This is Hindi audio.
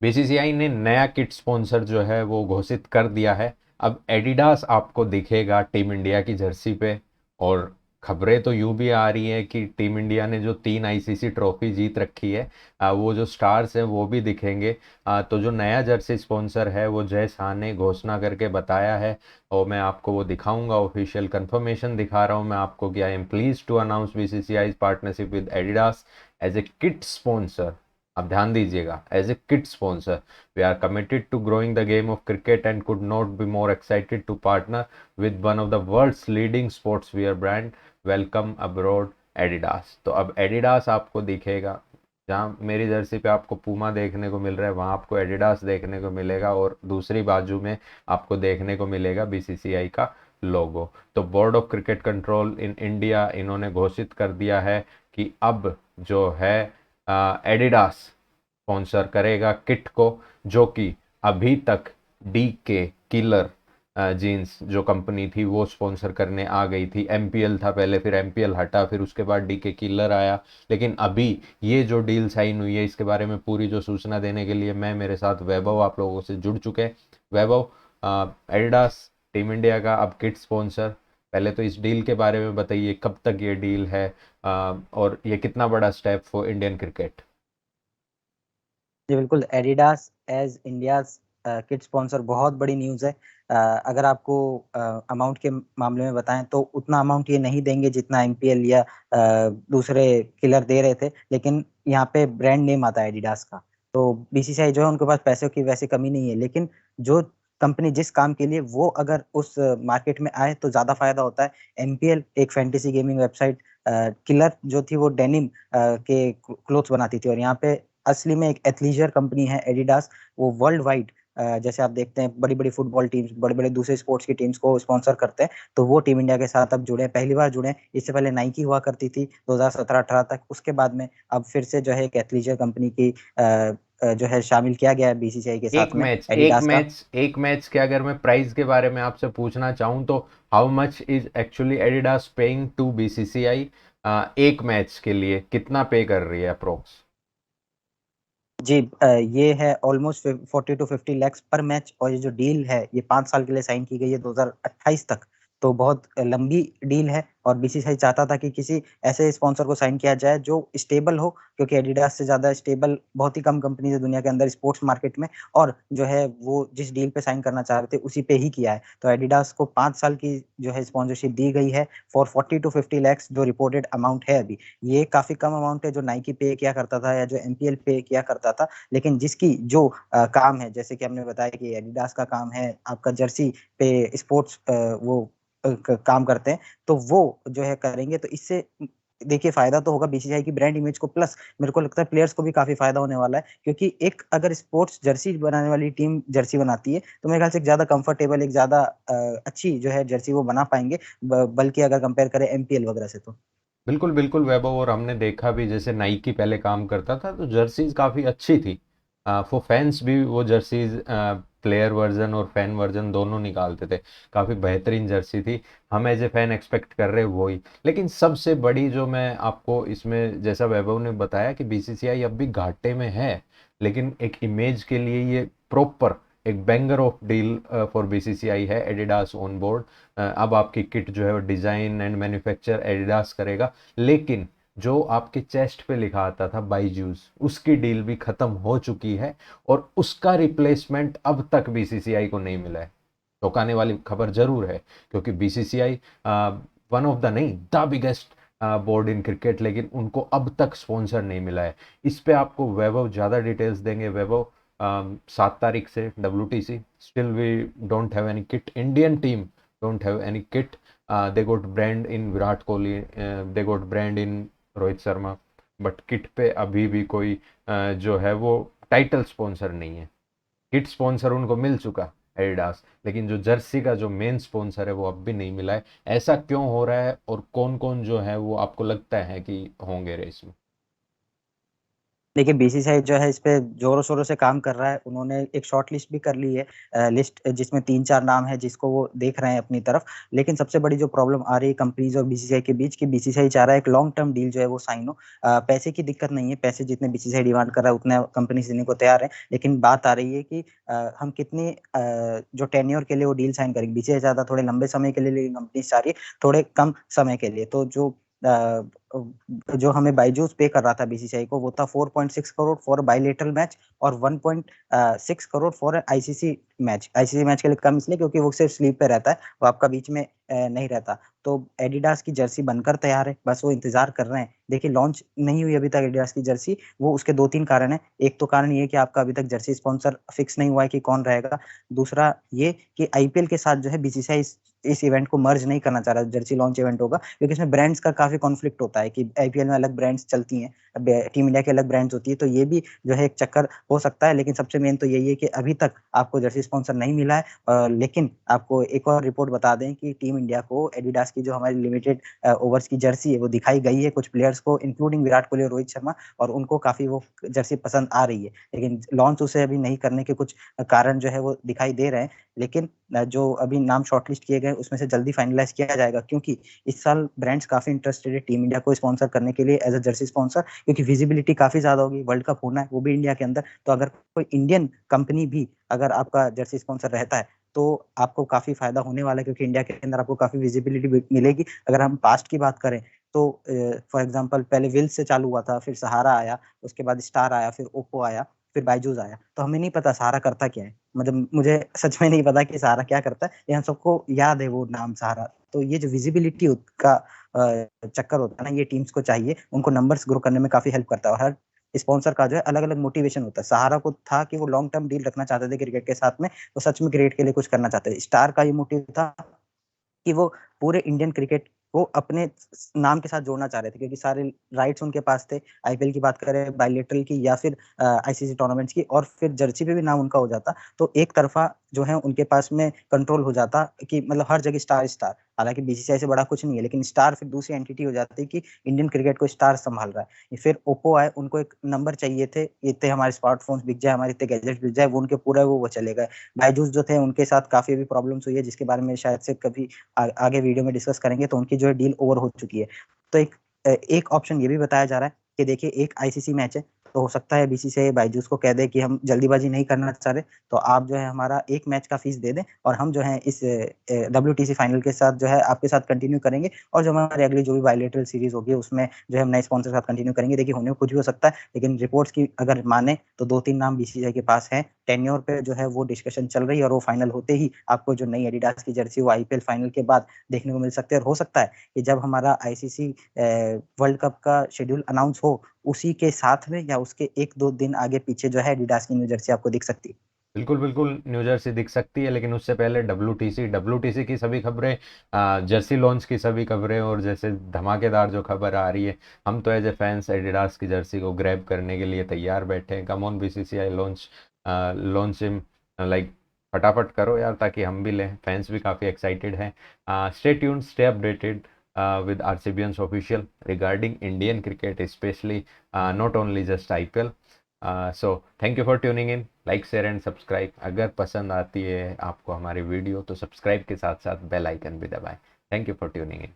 बीसीसीआई ने नया किट स्पॉन्सर जो है वो घोषित कर दिया है। अब एडिडास आपको दिखेगा टीम इंडिया की जर्सी पे। और खबरें तो यूं भी आ रही हैं कि टीम इंडिया ने जो 3 आईसीसी ट्रॉफी जीत रखी है, वो जो स्टार्स हैं वो भी दिखेंगे। तो जो नया जर्सी स्पॉन्सर है वो जय शाह ने घोषणा करके बताया है। और मैं आपको वो दिखाऊंगा, ऑफिशियल कंफर्मेशन दिखा रहा हूं मैं आपको कि I am please to announce BCCI partnership with Adidas as a kit sponsor. अब ध्यान दीजिएगा, as a kit sponsor we are committed to growing the game of cricket and could not be more excited to partner with one of the world's leading sportswear brand. Welcome aboard Adidas. तो अब एडिडास आपको दिखेगा। जहाँ मेरी जर्सी पे आपको पूमा देखने को मिल रहा है, वहाँ आपको एडिडास देखने को मिलेगा, और दूसरी बाजू में आपको देखने को मिलेगा बीसीसीआई का लोगो। तो board of cricket control in India इन्होंने घोषित कर दिया है कि अब जो है एडिडास स्पॉन्सर करेगा किट को, जो कि अभी तक डी के किलर जीन्स जो कंपनी थी वो स्पॉन्सर करने आ गई थी। एमपीएल था पहले, फिर एमपीएल हटा, फिर उसके बाद डी के किलर आया। लेकिन अभी ये जो डील साइन हुई है, इसके बारे में पूरी जो सूचना देने के लिए मैं, मेरे साथ वैभव आप लोगों से जुड़ चुके हैं। वैभव, एडिडास टीम इंडिया का अब किट स्पॉन्सर, पहले तो इस डील के बारे में बताइए, कब तक ये डील है और ये कितना बड़ा स्टेप फॉर इंडियन क्रिकेट। जी बिल्कुल, Adidas as India kit sponsor बहुत बड़ी न्यूज़ है। अगर आपको अमाउंट के मामले में बताएं तो उतना अमाउंट ये नहीं देंगे जितना एमपीएल या दूसरे किलर दे रहे थे, लेकिन यहाँ पे ब्रांड नेम आता है एडिडास का। तो बीसीसीआई जो है उनके पास पैसों की वैसे कमी नहीं है, लेकिन जो कंपनी जिस काम के लिए वो अगर उस मार्केट में आए तो ज्यादा फायदा होता है। एमपीएल एक फैंटेसी गेमिंग वेबसाइट, किलर जो थी वो डेनिम के क्लोथ्स बनाती थी, और यहाँ पे असली में एक एथलीजर कंपनी है एडिडास। वो वर्ल्ड वाइड जैसे आप देखते हैं बड़ी बड़ी फुटबॉल टीम्स, बड़े बड़े दूसरे स्पोर्ट्स की टीम्स को स्पॉन्सर करते हैं, तो वो टीम इंडिया के साथ अब जुड़े हैं, पहली बार जुड़े हैं। इससे पहले नाइकी हुआ करती थी 2017-18 तक, उसके बाद में अब फिर से जो है एक एथलीजर कंपनी की जो है शामिल किया गया है बीसीसीआई के साथ एक में मैच एक एडिडास का। मैच एक मैच के अगर मैं प्राइस के बारे में आपसे पूछना चाहूँ तो how much is actually Adidas paying to BCCI? एक मैच के लिए कितना पे कर रही है अप्रोक्स? जी ये है ऑलमोस्ट 40 to 50 lakhs पर मैच, और ये जो डील है ये 5 साल के लिए साइन की गई है 2028 तक। तो बहुत लंबी डील है, और बीसीसीआई चाहता था कि किसी ऐसे स्पॉन्सर को साइन किया जाए जो स्टेबल हो, क्योंकि एडिडास से ज्यादा स्टेबल बहुत ही कम कंपनी है दुनिया के अंदर स्पोर्ट्स मार्केट में। और जो है वो जिस डील पे साइन करना चाह रहे थे उसी पे ही किया है। तो एडिडास को 5 साल की जो है स्पॉन्सरशिप दी गई है फॉर 40 to 50 lakhs, जो रिपोर्टेड अमाउंट है अभी। ये काफी कम अमाउंट है जो नाइकी पे किया करता था या जो एमपीएल पे किया करता था, लेकिन जिसकी जो काम है, जैसे कि हमने बताया कि एडिडास का काम है आपका जर्सी पे स्पोर्ट्स वो काम करते हैं, तो वो जो है करेंगे। तो इससे देखिए फायदा तो होगा बीसीसीआई की ब्रांड इमेज को, प्लस मेरे को लगता है प्लेयर्स को भी काफी फायदा होने वाला है, क्योंकि एक अगर स्पोर्ट्स जर्सी बनाने वाली टीम जर्सी बनाती है तो मेरे ख्याल से एक ज्यादा कंफर्टेबल, एक ज्यादा अच्छी जो है जर्सी वो बना पाएंगे, बल्कि अगर कंपेयर करें एमपीएल वगैरह से तो। बिल्कुल बिल्कुल वैभव, और हमने देखा भी जैसे नाइकी पहले काम करता था तो जर्सीज काफ़ी अच्छी थी। फॉर फैंस भी वो जर्सीज प्लेयर वर्जन और फैन वर्जन दोनों निकालते थे। काफ़ी बेहतरीन जर्सी थी। हम एज ए फैन एक्सपेक्ट कर रहे वही। लेकिन सबसे बड़ी जो मैं आपको इसमें, जैसा वैभव ने बताया कि बीसीसीआई अब भी घाटे में है, लेकिन एक इमेज के लिए ये प्रॉपर एक banger of deal for BCCI है। Adidas on board. अब आपकी किट जो है वो डिज़ाइन एंड मैन्युफैक्चर एडिडास करेगा। लेकिन जो आपके चेस्ट पे लिखा आता था बाईजूस, उसकी डील भी खत्म हो चुकी है, और उसका रिप्लेसमेंट अब तक बीसीसीआई को नहीं मिला है। चौंकाने वाली खबर जरूर है, क्योंकि बीसीसीआई वन ऑफ द नहीं the biggest board in cricket, लेकिन उनको अब तक स्पॉन्सर नहीं मिला है। इस पे आपको वैभव ज़्यादा डिटेल्स देंगे। वैभव, 7 तारीख से WTC, still we don't have any kit, Indian team don't have any kit. They got brand in Virat Kohli, they got brand in Rohit Sharma, but kit पे अभी भी कोई जो है वो टाइटल स्पॉन्सर नहीं है। किट स्पॉन्सर उनको मिल चुका एडिडास, लेकिन जो जर्सी का जो मेन स्पॉन्सर है वो अब भी नहीं मिला है। ऐसा क्यों हो रहा है, और कौन कौन जो है वो आपको लगता है कि होंगे रेस में? देखिए बीसीसीआई जो है इस पे जोरों शोरों से काम कर रहा है। उन्होंने एक शॉर्ट लिस्ट भी कर ली है, लिस्ट जिसमें 3-4 नाम है जिसको वो देख रहे हैं अपनी तरफ। लेकिन सबसे बड़ी जो प्रॉब्लम आ रही है कंपनीज और बीसीसीआई के बीच, कि बीसीसीआई चाह रहा है एक लॉन्ग टर्म डील जो है वो साइन हो। पैसे की दिक्कत नहीं है, पैसे जितने बीसीसीआई डिमांड कर रहा है उतने कंपनी देने को तैयार है। लेकिन बात आ रही है कि हम कितनी जो टेन्योर के लिए वो डील साइन करेंगे। बीसीसीआई चाहता है थोड़े लंबे समय के लिए, लेकिन कंपनी चाह रही है थोड़े कम समय के लिए। तो जो हमें बायजूस पे कर रहा था बीसीसीआई को, वो था 4.6 करोड़ फॉर बायलेटरल मैच और 1.6 crore for ICC match. ICC match के लिए कम इसलिए क्योंकि वो सिर्फ स्लीप पे रहता है, वो आपका बीच में नहीं रहता। तो एडिडास की जर्सी बनकर तैयार है, बस वो इंतजार कर रहे हैं। देखिए लॉन्च नहीं हुई अभी तक एडिडास की जर्सी, वो उसके 2-3 कारण है। एक तो कारण ये कि आपका अभी तक जर्सी स्पॉन्सर फिक्स नहीं हुआ है कि कौन रहेगा। दूसरा ये कि आईपीएल के साथ जो है बीसीसीआई इस इवेंट को मर्ज नहीं करना चाह रहा, जर्सी लॉन्च इवेंट होगा, क्योंकि इसमें ब्रांड्स का काफी कॉन्फ्लिक्ट होता है कि आईपीएल में अलग ब्रांड्स चलती हैं, अब टीम इंडिया की अलग ब्रांड्स होती है। तो ये भी जो है एक चक्कर हो सकता है। लेकिन सबसे मेन तो यही है कि अभी तक आपको जर्सी स्पॉन्सर नहीं मिला है। लेकिन आपको एक और रिपोर्ट बता दें कि टीम इंडिया को एडिडास की जो हमारी लिमिटेड ओवर्स की जर्सी है वो दिखाई गई है कुछ प्लेयर्स को, इंक्लूडिंग विराट कोहली और रोहित शर्मा, और उनको काफी वो जर्सी पसंद आ रही है। लेकिन लॉन्च उसे अभी नहीं करने के कुछ कारण जो है वो दिखाई दे रहे हैं। लेकिन जो अभी नाम शॉर्टलिस्ट किए गए उसमें से जल्दी फाइनलाइज किया जाएगा, क्योंकि इस साल ब्रांड्स काफी इंटरेस्टेड है टीम इंडिया को स्पॉन्सर करने के लिए एज अ जर्सी स्पॉन्सर, क्योंकि विजिबिलिटी काफी ज्यादा होगी। वर्ल्ड कप होना है वो भी इंडिया के अंदर, तो अगर कोई इंडियन कंपनी भी अगर आपका जर्सी स्पॉन्सर रहता है तो आपको काफी फायदा होने वाला है, क्योंकि इंडिया के अंदर आपको काफी विजिबिलिटी मिलेगी। अगर हम पास्ट की बात करें तो फॉर एग्जाम्पल पहले विल से चालू हुआ था, फिर सहारा आया, उसके बाद स्टार आया, फिर ओप्पो आया, फिर बायजूस आया। तो हमें नहीं पता सहारा करता क्या है, मतलब मुझे सच में नहीं पता कि सहारा क्या करता है, ये हम सबको याद है वो नाम सहारा। तो ये जो विजिबिलिटी का चक्कर होता है ना, ये टीम्स को चाहिए, उनको नंबर्स ग्रो करने में काफी हेल्प करता है। और हर स्पॉन्सर का जो है अलग अलग मोटिवेशन होता है। सहारा को था कि वो लॉन्ग टर्म डील रखना चाहते थे क्रिकेट के साथ में, वो सच में क्रिकेट के लिए कुछ करना चाहते थे। स्टार का ये मोटिव था कि वो पूरे इंडियन क्रिकेट को अपने नाम के साथ जोड़ना चाह रहे थे, क्योंकि सारे राइट्स उनके पास थे। आईपीएल की बात करें, बायलेटरल की, या फिर आईसीसी टूर्नामेंट्स की, और फिर जर्सी पे भी नाम उनका हो जाता, तो एक तरफा जो है उनके पास में कंट्रोल हो जाता, कि मतलब हर जगह स्टार स्टार। हालांकि बीसीसीआई से बड़ा कुछ नहीं है, लेकिन स्टार फिर दूसरी एंटिटी हो जाती है कि इंडियन क्रिकेट को स्टार संभाल रहा है। फिर ओप्पो आए, उनको एक नंबर चाहिए थे, इतने हमारे स्मार्टफोन्स बिक जाए, हमारे इतने गैजेट्स बिक जाए, वो उनके पूरा वो चले गए। बायजूस जो थे उनके साथ काफी अभी प्रॉब्लम्स हुई है, जिसके बारे में शायद से कभी आगे वीडियो में डिस्कस करेंगे। तो उनकी जो है डील ओवर हो चुकी है। तो एक ऑप्शन ये भी बताया जा रहा है कि देखिए एक आईसीसी मैच है, तो हो सकता है बीसीसीआई बायजूस को कह दे कि हम जल्दीबाजी नहीं करना चाह रहे, तो आप जो है हमारा एक मैच का फीस दे दें, और हम जो है इस डब्ल्यूटीसी फाइनल के साथ जो है आपके साथ कंटिन्यू करेंगे, और जो हमारी अगली जो भी बायलेटरल सीरीज होगी उसमें जो है हम नए स्पॉन्सर के साथ कंटिन्यू करेंगे। देखिए होने को कुछ भी हो सकता है, लेकिन रिपोर्ट्स की अगर माने तो 2-3 नाम बीसीसीआई के पास है। टेन्योर पे जो है वो डिस्कशन चल रही है, और वो फाइनल होते ही आपको जो नई एडिडास की जर्सी वो आईपीएल फाइनल के बाद देखने को मिल सकते हैं। और हो सकता है कि जब हमारा आईसीसी वर्ल्ड कप का शेड्यूल अनाउंस हो, उसी के साथ में या उसके 1-2 दिन आगे पीछे जो है एडिडास की न्यू जर्सी आपको दिख सकती है। बिल्कुल बिल्कुल न्यू जर्सी दिख सकती है, लेकिन उससे पहले डब्ल्यूटीसी की सभी खबरें, जर्सी लॉन्च की सभी खबरें, और जैसे धमाकेदार जो खबर आ रही है, हम तो एज ए फैंस एडिडास की जर्सी को ग्रैब करने के लिए तैयार बैठे हैं। Come on BCCI, launch launch him, like फटाफट करो यार, ताकि हम भी लें। फैंस भी काफ़ी एक्साइटेड हैं। Stay tuned, stay updated with RCBN's official regarding Indian cricket, especially not only just IPL. So thank you for tuning in. Like share and subscribe. अगर पसंद आती है आपको हमारी वीडियो तो सब्सक्राइब के साथ साथ बेल आइकन भी दबाएं। Thank you for tuning in.